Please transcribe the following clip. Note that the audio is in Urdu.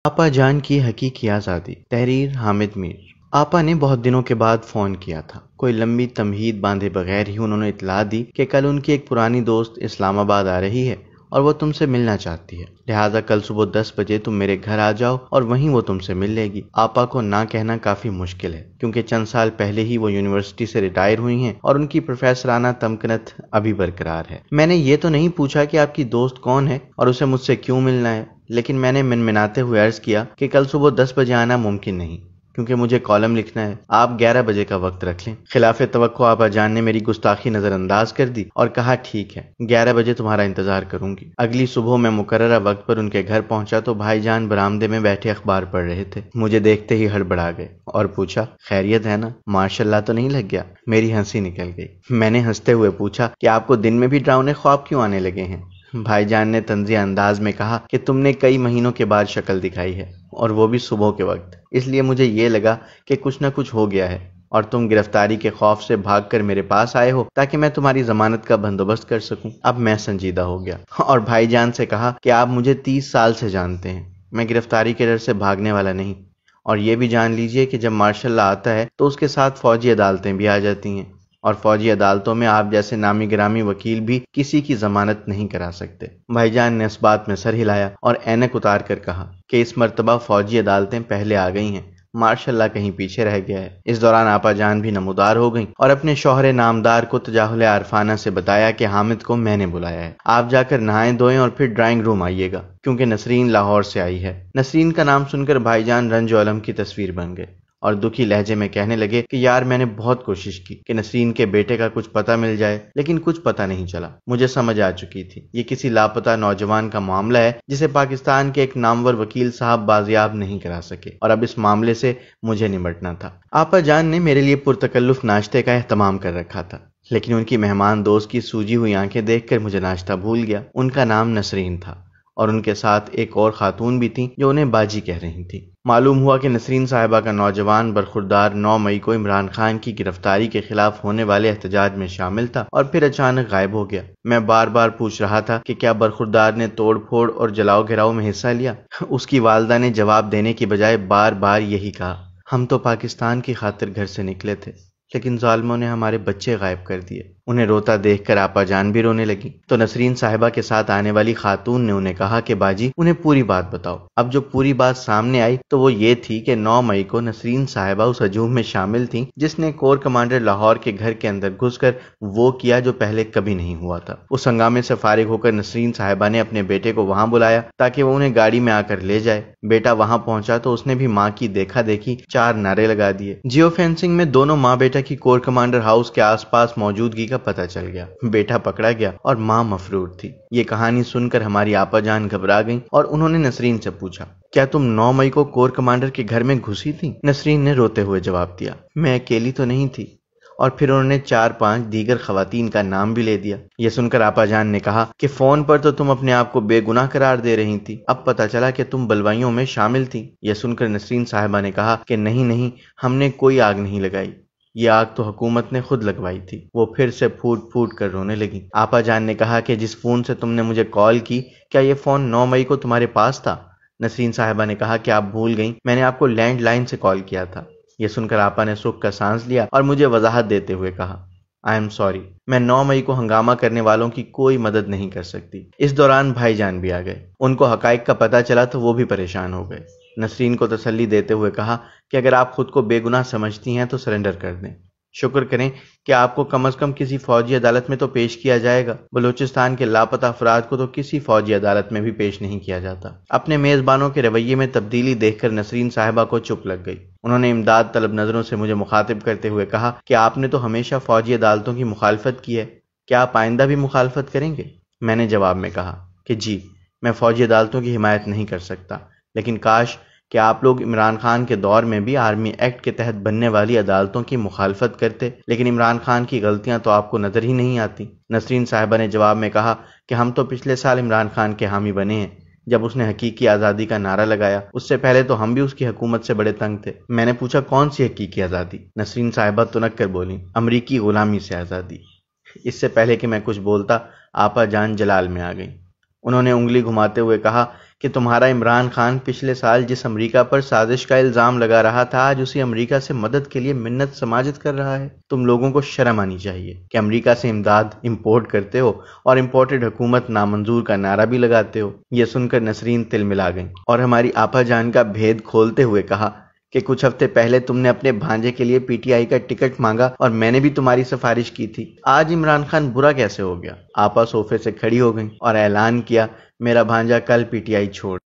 آپا جان کی حقیقی آزادی۔ تحریر حامد میر۔ آپا نے بہت دنوں کے بعد فون کیا تھا۔ کوئی لمبی تمہید باندھے بغیر ہی انہوں نے اطلاع دی کہ کل ان کی ایک پرانی دوست اسلام آباد آ رہی ہے اور وہ تم سے ملنا چاہتی ہے، لہٰذا کل صبح 10 بجے تم میرے گھر آ جاؤ اور وہیں وہ تم سے مل لے گی۔ آپا کو نہ کہنا کافی مشکل ہے کیونکہ چند سال پہلے ہی وہ یونیورسٹی سے ریٹائر ہوئی ہیں اور ان کی پروفیسرانہ تمکنت ابھی برقرار ہے۔ میں نے یہ تو نہیں پوچھا کہ آپ کی دوست کون ہے اور اسے مجھ سے کیوں ملنا ہے، لیکن میں نے منمناتے ہوئے عرض کیا کہ کل صبح 10 بجے آنا ممکن نہیں کیونکہ مجھے کالم لکھنا ہے، آپ 11 بجے کا وقت رکھ لیں۔ خلاف توقع آپا جان نے میری گستاخی نظر انداز کر دی اور کہا ٹھیک ہے، 11 بجے تمہارا انتظار کروں گی۔ اگلی صبح میں مقررہ وقت پر ان کے گھر پہنچا تو بھائی جان برآمدے میں بیٹھے اخبار پڑھ رہے تھے۔ مجھے دیکھتے ہی ہڑبڑا گئے اور پوچھا خیریت ہے نا، ماشاء اللہ تو نہیں لگ گیا؟ میری ہنسی نکل گئی۔ میں نے ہنستے ہوئے پوچھا کہ آپ کو دن میں بھی ڈراؤنے خواب کیوں آنے لگے ہیں؟ بھائی جان نے طنزیہ انداز میں کہا کہ تم نے کئی مہینوں کے بعد شکل دکھائی ہے اور وہ بھی صبح کے وقت، اس لیے مجھے یہ لگا کہ کچھ نہ کچھ ہو گیا ہے اور تم گرفتاری کے خوف سے بھاگ کر میرے پاس آئے ہو تاکہ میں تمہاری ضمانت کا بندوبست کر سکوں۔ اب میں سنجیدہ ہو گیا اور بھائی جان سے کہا کہ آپ مجھے 30 سال سے جانتے ہیں، میں گرفتاری کے ڈر سے بھاگنے والا نہیں، اور یہ بھی جان لیجئے کہ جب مارشل لا آتا ہے تو اس کے ساتھ فوجی عدالتیں بھی آ جاتی ہیں، اور فوجی عدالتوں میں آپ جیسے نامی گرامی وکیل بھی کسی کی ضمانت نہیں کرا سکتے۔ بھائی جان نے اس بات میں سر ہلایا اور اینک اتار کر کہا کہ اس مرتبہ فوجی عدالتیں پہلے آ گئی ہیں، ماشاء اللہ کہیں پیچھے رہ گیا ہے۔ اس دوران آپا جان بھی نمودار ہو گئیں اور اپنے شوہر نامدار کو تجاہل عارفانہ سے بتایا کہ حامد کو میں نے بلایا ہے، آپ جا کر نہائیں دھوئیں اور پھر ڈرائنگ روم آئیے گا کیونکہ نسرین لاہور سے آئی ہے۔ نسرین کا نام سن کر بھائی جان رنج و الم کی تصویر بن گئے اور دکھی لہجے میں کہنے لگے کہ یار میں نے بہت کوشش کی کہ نسرین کے بیٹے کا کچھ پتہ مل جائے، لیکن کچھ پتہ نہیں چلا۔ مجھے سمجھ آ چکی تھی یہ کسی لاپتہ نوجوان کا معاملہ ہے جسے پاکستان کے ایک نامور وکیل صاحب بازیاب نہیں کرا سکے، اور اب اس معاملے سے مجھے نمٹنا تھا۔ آپا جان نے میرے لیے پرتکلف ناشتے کا اہتمام کر رکھا تھا، لیکن ان کی مہمان دوست کی سوجی ہوئی آنکھیں دیکھ کر مجھے ناشتہ بھول گیا۔ ان کا نام نسرین تھا اور ان کے ساتھ ایک اور خاتون بھی تھیں جو انہیں باجی کہہ رہی تھیں۔ معلوم ہوا کہ نسرین صاحبہ کا نوجوان برخوردار 9 مئی کو عمران خان کی گرفتاری کے خلاف ہونے والے احتجاج میں شامل تھا اور پھر اچانک غائب ہو گیا۔ میں بار بار پوچھ رہا تھا کہ کیا برخوردار نے توڑ پھوڑ اور جلاؤ گھراؤ میں حصہ لیا؟ اس کی والدہ نے جواب دینے کی بجائے بار بار یہی کہا، ہم تو پاکستان کی خاطر گھر سے نکلے تھے لیکن ظالموں نے ہمارے بچے غائب کر دیے۔ انہیں روتا دیکھ کر آپا جان بھی رونے لگی تو نسرین صاحبہ کے ساتھ آنے والی خاتون نے انہیں کہا کہ باجی انہیں پوری بات بتاؤ۔ اب جو پوری بات سامنے آئی تو وہ یہ تھی کہ 9 مئی کو نسرین صاحبہ اس ہجوم میں شامل تھیں جس نے کور کمانڈر لاہور کے گھر کے اندر گھس کر وہ کیا جو پہلے کبھی نہیں ہوا تھا۔ اس ہنگامے سے فارغ ہو کر نسرین صاحبہ نے اپنے بیٹے کو وہاں بلایا تاکہ وہ انہیں گاڑی میں آ کر لے جائے۔ بیٹا وہاں پہنچا تو اس نے بھی ماں کی دیکھا دیکھی 4 نعرے لگا دیے۔ جیو فینسنگ میں دونوں ماں بیٹا کی کور کمانڈر ہاؤس کے آس پاس موجودگی کا پتہ چل گیا۔ بیٹا پکڑا گیا اور ماں مفرور تھی۔ یہ کہانی سن کر ہماری آپا جان گھبرا گئیں اور انہوں نے نسرین سے پوچھا، کیا تم 9 مئی کو کور کمانڈر کے گھر میں گھسی تھی؟ نسرین نے روتے ہوئے جواب دیا، میں اکیلی تو نہیں تھی، اور پھر انہوں نے 4-5 دیگر خواتین کا نام بھی لے دیا۔ یہ سن کر آپا جان نے کہا کہ فون پر تو تم اپنے آپ کو بے گناہ قرار دے رہی تھی، اب پتہ چلا کہ تم بلوائیوں میں شامل تھی۔ یہ سن کر نسرین صاحبہ نے کہا کہ نہیں، ہم نے کوئی آگ نہیں لگائی، یہ آگ تو حکومت نے خود لگوائی تھی۔ وہ پھر سے پھوٹ پھوٹ کر رونے لگی۔ آپا جان نے کہا کہ جس فون سے تم نے مجھے کال کی، کیا یہ فون 9 مئی کو تمہارے پاس تھا؟ نسرین صاحبہ نے کہا کہ آپ بھول گئیں، میں نے آپ کو لینڈ لائن سے کال کیا تھا۔ یہ سن کر آپا نے سکھ کا سانس لیا اور مجھے وضاحت دیتے ہوئے کہا، آئی ایم سوری، میں 9 مئی کو ہنگامہ کرنے والوں کی کوئی مدد نہیں کر سکتی۔ اس دوران بھائی جان بھی آ گئے۔ ان کو حقائق کا پتہ چلا تو وہ بھی پریشان ہو گئے۔ نسرین کو تسلی دیتے ہوئے کہا کہ اگر آپ خود کو بے گناہ سمجھتی ہیں تو سرنڈر کر دیں، شکر کریں کہ آپ کو کم از کم کسی فوجی عدالت میں تو پیش کیا جائے گا۔ بلوچستان کے لاپتہ افراد کو تو کسی فوجی عدالت میں بھی پیش نہیں کیا جاتا۔ اپنے میزبانوں کے رویے میں تبدیلی دیکھ کر نسرین صاحبہ کو چپ لگ گئی۔ انہوں نے امداد طلب نظروں سے مجھے مخاطب کرتے ہوئے کہا کہ آپ نے تو ہمیشہ فوجی عدالتوں کی مخالفت کی ہے، کیا آپ آئندہ بھی مخالفت کریں گے؟ میں نے جواب میں کہا کہ جی، میں فوجی عدالتوں کی حمایت نہیں کر سکتا، لیکن کاش کہ آپ لوگ عمران خان کے دور میں بھی آرمی ایکٹ کے تحت بننے والی عدالتوں کی مخالفت کرتے، لیکن عمران خان کی غلطیاں تو آپ کو نظر ہی نہیں آتی۔ نسرین صاحبہ نے جواب میں کہا کہ ہم تو پچھلے سال عمران خان کے حامی بنے ہیں جب اس نے حقیقی آزادی کا نعرہ لگایا، اس سے پہلے تو ہم بھی اس کی حکومت سے بڑے تنگ تھے۔ میں نے پوچھا کون سی حقیقی آزادی؟ نسرین صاحبہ تنک کر بولیں، امریکی غلامی سے آزادی۔ اس سے پہلے کہ میں کچھ بولتا، آپا جان جلال میں آ گئیں۔ انہوں نے انگلی گھماتے ہوئے کہا کہ تمہارا عمران خان پچھلے سال جس امریکہ پر سازش کا الزام لگا رہا تھا آج اسی امریکہ سے مدد کے لیے منت سماجت کر رہا ہے؟ تم لوگوں کو شرم آنی چاہیے کہ امریکہ سے امداد امپورٹ کرتے ہو اور امپورٹڈ حکومت نامنظور کا نعرہ بھی لگاتے ہو۔ یہ سن کر نسرین تل ملا گئیں اور ہماری آپا جان کا بھید کھولتے ہوئے کہا کہ کچھ ہفتے پہلے تم نے اپنے بھانجے کے لیے پی ٹی آئی کا ٹکٹ مانگا اور میں نے بھی تمہاری سفارش کی تھی، آج عمران خان برا کیسے ہو گیا؟ آپا صوفے سے کھڑی ہو گئیں اور اعلان کیا، میرا بھانجا کل پی ٹی آئی چھوڑ